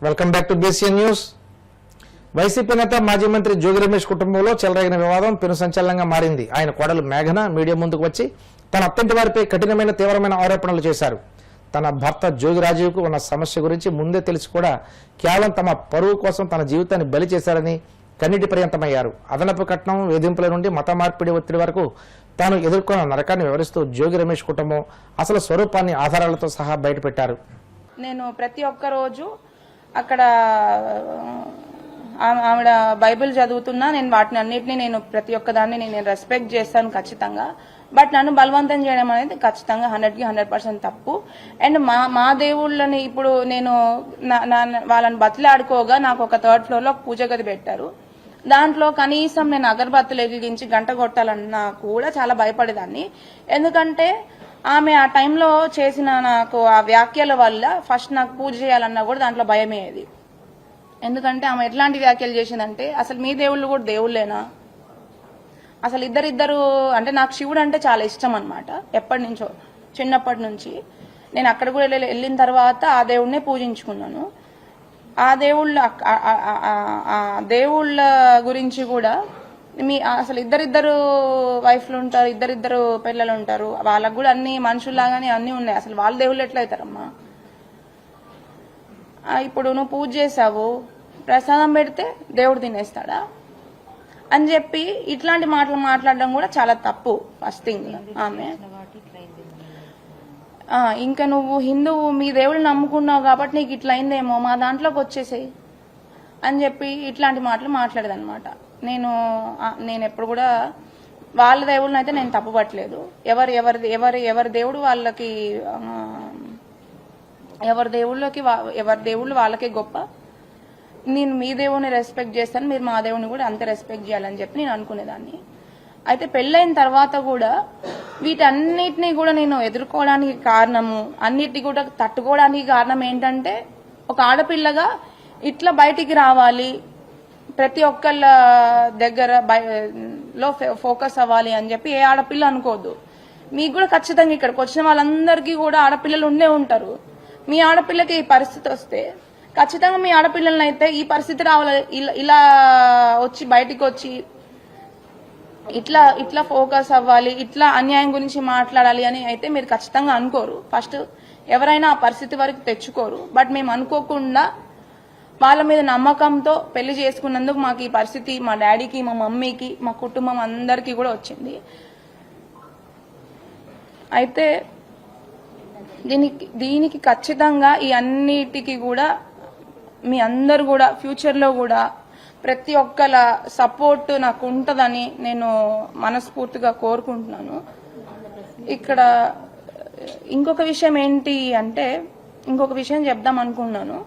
Welcome back to BCN news. YCP నేత మాజీ మంత్రి జోగి రమేష్ కుటుంబంలో చెలరేగిన వివాదం పెను సంచలనంగా మారింది. ఆయన కోడలు మేఘన మీడియా ముందుకు వచ్చి తన అత్తంటి వారిపై కఠినమైన తీవ్రమైన ఆరోపణలు చేశారు. తన భర్త జోగి రాజీవ్కు ఉన్న సమస్య గురించి ముందే తెలిసి కూడా కేవలం తమ పరువు కోసం తన జీవితాన్ని బలి చేశారని కన్నీటి పర్యంతమయ్యారు. అదనపు కట్నం, వేధింపుల నుండి మత మార్పిడి ఒత్తిడి వరకు తాను ఎదుర్కొన్న నరకాన్ని వివరిస్తూ జోగి రమేష్ కుటుంబం అసలు స్వరూపాన్ని ఆధారాలతో సహా బయటపెట్టారు. నేను ప్రతి ఒక్క రోజు అక్కడ ఆవిడ బైబిల్ చదువుతున్నా, నేను వాటిని అన్నిటినీ నేను ప్రతి ఒక్క దాన్ని నేను రెస్పెక్ట్ చేస్తాను ఖచ్చితంగా. బట్ నన్ను బలవంతం చేయడం అనేది ఖచ్చితంగా 100కి 100% తప్పు. అండ్ మా దేవుళ్ళని ఇప్పుడు నేను వాళ్ళని బతిలాడుకోగా నాకు ఒక 3rd ఫ్లోర్లో పూజ గది పెట్టారు. దాంట్లో కనీసం నేను అగరబత్తులు వెలిగించి గంట కొట్టాలన్నా కూడా చాలా భయపడేదాన్ని. ఎందుకంటే ఆమె ఆ టైంలో చేసిన నాకు ఆ వ్యాఖ్యల వల్ల ఫస్ట్ నాకు పూజ చేయాలన్నా కూడా దాంట్లో భయమేది. ఎందుకంటే ఆమె ఎట్లాంటి వ్యాఖ్యలు చేసిందంటే, అసలు మీ దేవుళ్ళు కూడా దేవుళ్ళేనా, అసలు ఇద్దరు అంటే నాకు శివుడు అంటే చాలా ఇష్టం అనమాట. ఎప్పటి నుంచో చిన్నప్పటి నుంచి నేను అక్కడ కూడా వెళ్ళిన తర్వాత ఆ దేవుడినే పూజించుకున్నాను. ఆ దేవుళ్ళ గురించి కూడా అసలు ఇద్దరు వైఫ్లు ఉంటారు, ఇద్దరు పిల్లలు ఉంటారు, వాళ్ళకు కూడా అన్ని మనుషుల్లాగానే అన్ని ఉన్నాయి. అసలు వాళ్ళ దేవుళ్ళు ఎట్లా అవుతారమ్మా? ఇప్పుడు నువ్వు పూజ చేసావు, ప్రసాదం పెడితే దేవుడు తినేస్తాడా అని చెప్పి ఇట్లాంటి మాటలు మాట్లాడడం కూడా చాలా తప్పు. ఫస్ట్ థింగ్ ఆమె ఇంకా నువ్వు హిందువు, మీ దేవుళ్ళు నమ్ముకున్నావు కాబట్టి నీకు ఇట్లా అయిందేమో, మా దాంట్లోకి వచ్చేసేయి అని చెప్పి ఇట్లాంటి మాటలు మాట్లాడేదన్నమాట. నేను ఎప్పుడు కూడా వాళ్ళ దేవుళ్ళని అయితే నేను తప్పుపట్టలేదు. ఎవరి దేవుడు వాళ్ళకి, ఎవరి దేవుళ్ళు వాళ్ళకే గొప్ప. నేను మీ దేవుడిని రెస్పెక్ట్ చేస్తాను, మీరు మా దేవుడిని కూడా అంతే రెస్పెక్ట్ చేయాలని చెప్పి నేను అనుకునేదాన్ని. అయితే పెళ్ళైన తర్వాత కూడా వీటన్నిటినీ కూడా నేను ఎదుర్కోవడానికి కారణము, అన్నిటినీ కూడా తట్టుకోవడానికి కారణం ఏంటంటే, ఒక ఆడపిల్లగా ఇట్లా బయటికి రావాలి, ప్రతి ఒక్కళ్ళ దగ్గర లో ఫోకస్ అవ్వాలి అని చెప్పి ఏ ఆడపిల్ల అనుకోవద్దు. మీకు కూడా ఖచ్చితంగా ఇక్కడికి వచ్చిన వాళ్ళందరికీ కూడా ఆడపిల్లలు ఉండే ఉంటారు. మీ ఆడపిల్లకి ఈ పరిస్థితి వస్తే ఖచ్చితంగా మీ ఆడపిల్లలని అయితే ఈ పరిస్థితి రావాలి, ఇలా వచ్చి బయటికి వచ్చి ఇట్లా ఫోకస్ అవ్వాలి, ఇట్లా అన్యాయం గురించి మాట్లాడాలి అని అయితే మీరు ఖచ్చితంగా అనుకోరు. ఫస్ట్ ఎవరైనా ఆ పరిస్థితి వరకు తెచ్చుకోరు. బట్ మేము అనుకోకుండా వాళ్ళ మీద నమ్మకంతో పెళ్లి చేసుకున్నందుకు మాకు ఈ పరిస్థితి మా డాడీకి, మా మమ్మీకి, మా కుటుంబం అందరికీ కూడా వచ్చింది. అయితే దీనికి ఖచ్చితంగా ఈ అన్నిటికీ కూడా మీ అందరు కూడా ఫ్యూచర్లో కూడా ప్రతి ఒక్కల సపోర్ట్ నాకు ఉంటుందని నేను మనస్ఫూర్తిగా కోరుకుంటున్నాను. ఇక్కడ ఇంకొక విషయం ఏంటి అంటే, ఇంకొక విషయం చెప్దాం అనుకున్నాను.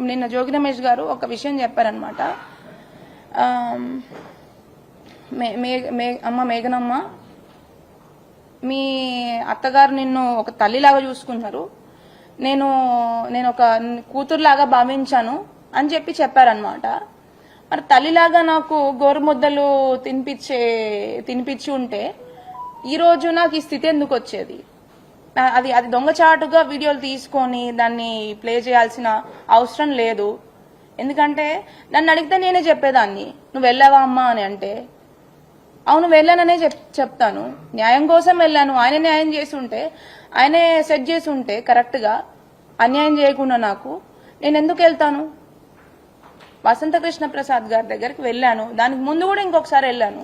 నిన్న జోగి రమేష్ గారు ఒక విషయం చెప్పారనమాట. అమ్మ మేఘనమ్మ, మీ అత్తగారు నిన్ను ఒక తల్లిలాగా చూసుకున్నారు, నేను ఒక కూతురులాగా భావించాను అని చెప్పారనమాట. మరి తల్లిలాగా నాకు గోరుముద్దలు తినిపించి ఉంటే ఈరోజు నాకు ఈ స్థితి ఎందుకు వచ్చేది? అది దొంగచాటుగా వీడియోలు తీసుకొని దాన్ని ప్లే చేయాల్సిన అవసరం లేదు. ఎందుకంటే నన్ను అడిగితే నేనే చెప్పేదాన్ని, నువ్వు వెళ్ళావా అమ్మా అని అంటే, అవును వెళ్ళాననే చెప్తాను. న్యాయం కోసం వెళ్ళాను. ఆయన న్యాయం చేసి ఉంటే, ఆయనే సెట్ చేసి ఉంటే కరెక్ట్గా, అన్యాయం చేయకుండా నాకు, నేను ఎందుకు వెళ్తాను? వసంత కృష్ణ ప్రసాద్ గారి దగ్గరికి వెళ్ళాను, దానికి ముందు కూడా ఇంకొకసారి వెళ్ళాను.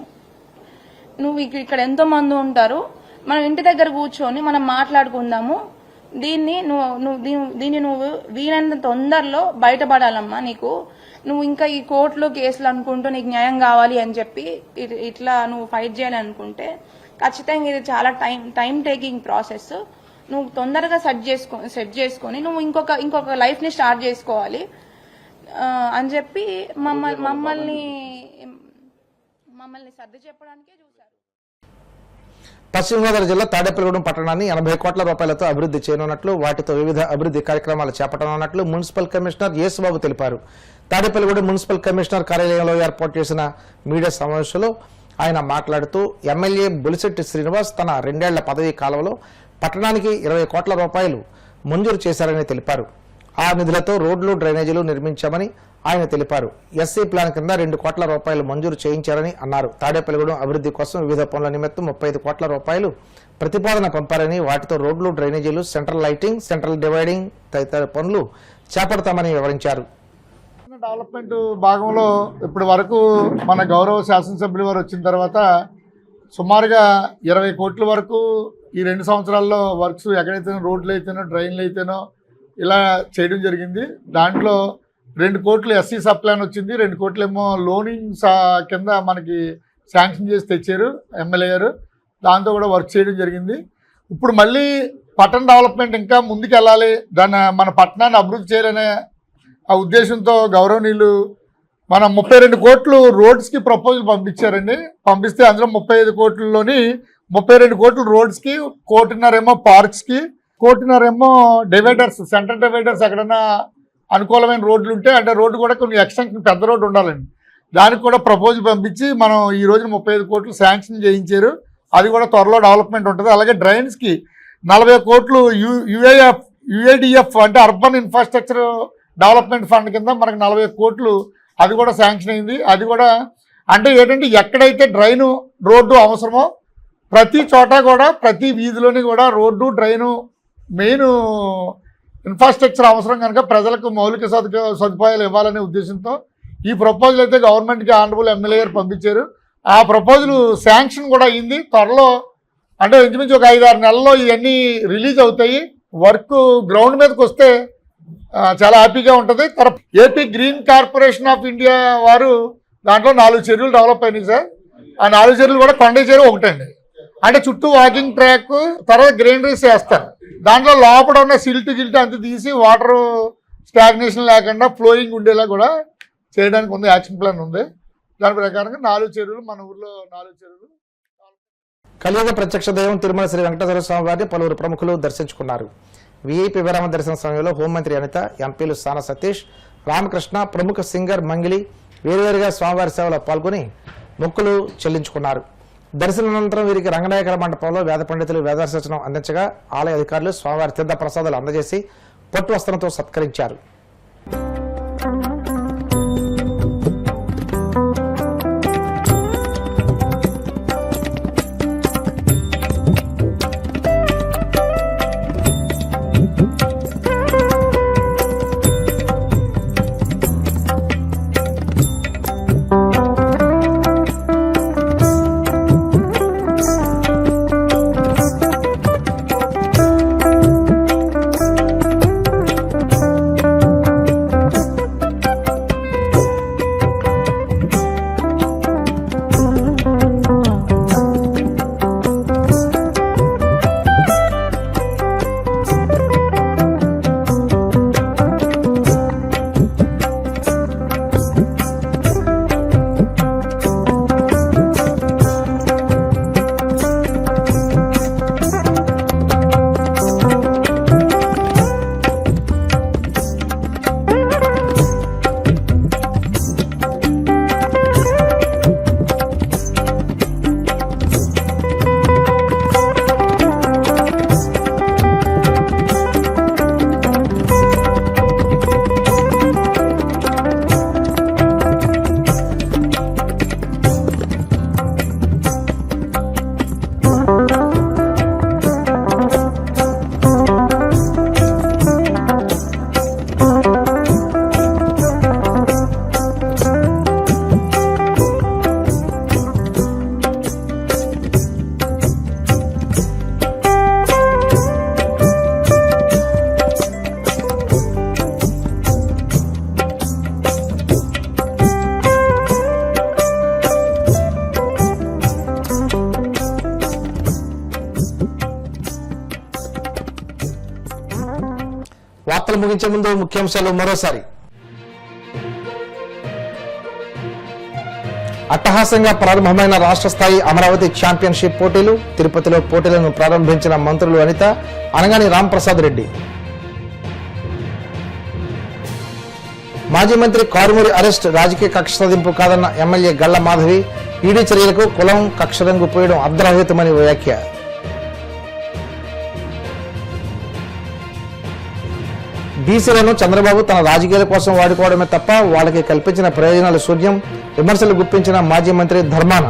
నువ్వు ఇక్కడ ఎంతో మంది ఉంటారు, మనం ఇంటి దగ్గర కూర్చొని మనం మాట్లాడుకుందాము, దీన్ని నువ్వు వీలైనంత తొందరలో బయటపడాలమ్మా. నువ్వు ఇంకా ఈ కోర్టులో కేసులు అనుకుంటూ నీకు న్యాయం కావాలి అని చెప్పి ఇట్లా నువ్వు ఫైట్ చేయాలి అనుకుంటే ఖచ్చితంగా ఇది చాలా టైం టేకింగ్ ప్రాసెస్. నువ్వు తొందరగా సెట్ చేసుకొని నువ్వు ఇంకొక లైఫ్ ని స్టార్ట్ చేసుకోవాలి అని చెప్పి మమ్మల్ని సర్ది చెప్పడానికే చూశారు. పశ్చిమ గోదావరి జిల్లా తాడేపల్లిగూడెం పట్టణాన్ని 80 కోట్ల రూపాయలతో అభివృద్ధి చేయనున్నట్లు, వాటితో వివిధ అభివృద్ధి కార్యక్రమాలు చేపట్టనున్నట్లు మున్సిపల్ కమిషనర్ యేసుబాబు తెలిపారు. తాడేపల్లిగూడెం మున్సిపల్ కమిషనర్ కార్యాలయంలో ఏర్పాటు చేసిన మీడియా సమావేశంలో ఆయన మాట్లాడుతూ, ఎమ్మెల్యే బొలిశెట్టి శ్రీనివాస్ తన 2 ఏళ్ల పదవీ కాలంలో పట్టణానికి 20 కోట్ల రూపాయలు మంజూరు చేశారని తెలిపారు. ఆ నిధులతో రోడ్లు డ్రైనేజీలు నిర్మించామని ఆయన తెలిపారు. ఎస్సీ ప్లాన్ కింద 2 కోట్ల రూపాయలు మంజూరు చేయించారని అన్నారు. తాడేపల్లిగూడెం అభివృద్ధి కోసం వివిధ పనుల నిమిత్తం 35 కోట్ల రూపాయలు ప్రతిపాదన పంపారని, వాటితో రోడ్లు డ్రైనేజీలు, సెంట్రల్ లైటింగ్, సెంట్రల్ డివైడింగ్ తదితర పనులు చేపడతామని వివరించారు. డెవలప్మెంట్ భాగంలో ఇప్పటి వరకు మన గౌరవ శాసనసభ్యుల వారు వచ్చిన తర్వాత సుమారుగా 20 కోట్ల వరకు ఈ 2 సంవత్సరాల్లో వర్క్స్ ఎక్కడైతేనో రోడ్లు అయితేనో డ్రైన్లు అయితేనో ఇలా చేయడం జరిగింది. దాంట్లో 2 కోట్లు ఎస్సీ సబ్ ప్లాన్ వచ్చింది, 2 కోట్లు ఏమో లోనింగ్ కింద మనకి శాంక్షన్ చేసి తెచ్చారు ఎమ్మెల్యే గారు. దాంతో కూడా వర్క్ చేయడం జరిగింది. ఇప్పుడు మళ్ళీ పట్టణ డెవలప్మెంట్ ఇంకా ముందుకు వెళ్ళాలి, దాన్ని మన పట్టణాన్ని అభివృద్ధి చేయాలనే ఆ ఉద్దేశంతో గౌరవనీయులు మన 32 కోట్లు రోడ్స్కి ప్రపోజల్ పంపించారండి. పంపిస్తే అందులో 35 కోట్లలోని 32 కోట్లు రోడ్స్కి, 1.5 కోట్లేమో పార్క్స్కి, 1.5 కోట్లేమో డివైడర్స్, సెంట్రల్ డివైడర్స్ ఎక్కడైనా అనుకూలమైన రోడ్లు ఉంటే, అంటే రోడ్డు కూడా కొన్ని ఎక్స్టెన్షన్ పెద్ద రోడ్డు ఉండాలండి, దానికి కూడా ప్రపోజల్ పంపించి మనం ఈ రోజున 35 కోట్లు శాంక్షన్ చేయించారు. అది కూడా త్వరలో డెవలప్మెంట్ ఉంటుంది. అలాగే డ్రైన్స్కి 40 కోట్లు యుఐడిఎఫ్ అంటే అర్బన్ ఇన్ఫ్రాస్ట్రక్చర్ డెవలప్మెంట్ ఫండ్ కింద మనకు 40 కోట్లు అది కూడా శాంక్షన్ అయింది. అది కూడా అంటే ఏంటంటే ఎక్కడైతే డ్రైను రోడ్డు అవసరమో ప్రతి చోట కూడా ప్రతి వీధిలోని కూడా రోడ్డు డ్రైను మెయిన్ ఇన్ఫ్రాస్ట్రక్చర్ అవసరం కనుక ప్రజలకు మౌలిక సదుపాయాలు ఇవ్వాలనే ఉద్దేశంతో ఈ ప్రపోజల్ అయితే గవర్నమెంట్కి ఆనరబుల్ ఎమ్మెల్యే గారు పంపించారు. ఆ ప్రపోజల్ శాంక్షన్ కూడా అయింది. త్వరలో అంటే ఇంచుమించు ఒక 5-6 నెలల్లో ఇవన్నీ రిలీజ్ అవుతాయి. వర్క్ గ్రౌండ్ మీదకి వస్తే చాలా హ్యాపీగా ఉంటుంది. AP green corporation of India వారు దాంట్లో 4 చెరువులు డెవలప్ అయినాయి సార్. ఆ 4 చెరువులు కూడా కొండ చెరువు ఒకటండి. అంటే చుట్టూ వాకింగ్ ట్రాక్, తర్వాత గ్రీనరీస్ వేస్తారు. దాంట్లో లోపల ఉన్న సిల్ట్ అంతా తీసి వాటర్ స్టాగ్నేషన్ లేకుండా ఫ్లోయింగ్ ఉండేలా కూడా చేయడానికి ఉంది, యాక్షన్ ప్లాన్ ఉంది. దాని ప్రకారంగా 4 చెరువులు మన ఊర్లో 4 చెరువులు. కలియుగ ప్రత్యక్ష దైవం తిరుమల శ్రీ వెంకటేశ్వర స్వామి వారిని పలువురు ప్రముఖులు దర్శించుకున్నారు. వీఐపీ విరామ దర్శన సమయంలో హోంమంత్రి అనిత, ఎంపీలు సాన సతీష్, రామకృష్ణ, ప్రముఖ సింగర్ మంగిలి వేరువేరుగా స్వామివారి సేవలో పాల్గొని మొక్కులు చెల్లించుకున్నారు. దర్శనానంతరం వీరికి రంగనాయకుల మండపంలో వేద పండితులు వేదాశనం అందించగా ఆలయ అధికారులు స్వామివారి తీర్థ ప్రసాదాలు అందజేసి పట్టు వస్త్రంతో సత్కరించారు. వార్తలు ముగించే ముందు ముఖ్యాంశాలు మరోసారి. అట్టహాసంగా ప్రారంభమైన రాష్ట్ర స్థాయి అమరావతి ఛాంపియన్షిప్ పోటీలు. తిరుపతిలో పోటీలను ప్రారంభించిన మంత్రులు అనిత, అనగాని రాంప్రసాద్ రెడ్డి. మాజీ మంత్రి కారుమూరి అరెస్ట్ రాజకీయ కక్ష సాధింపు కాదన్న ఎమ్మెల్యే గళ్ల మాధవి. ఈడీ చర్యలకు కులం, కక్ష రంగు పోయడం అర్ధరహితమని వ్యాఖ్య. బీసీలను చంద్రబాబు తన రాజకీయాల కోసం వాడుకోవడమే తప్ప వాళ్ళకి కల్పించిన ప్రయోజనాలు శూన్యం. విమర్శలు గుప్పించిన మాజీ మంత్రి ధర్మాన.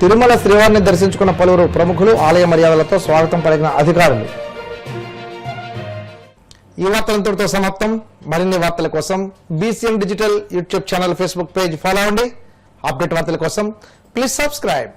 తిరుమల శ్రీవారిని దర్శించుకున్న పలువురు ప్రముఖులు, ఆలయ మర్యాదలతో స్వాగతం పలికిన అధికారులు. ఈ వార్తలంతటితో సమాప్తం. మరిన్ని వార్తల కోసం BCN digital YouTube channel, Facebook page follow అవ్వండి. అప్డేట్ వార్తల కోసం ప్లీజ్ సబ్స్క్రైబ్.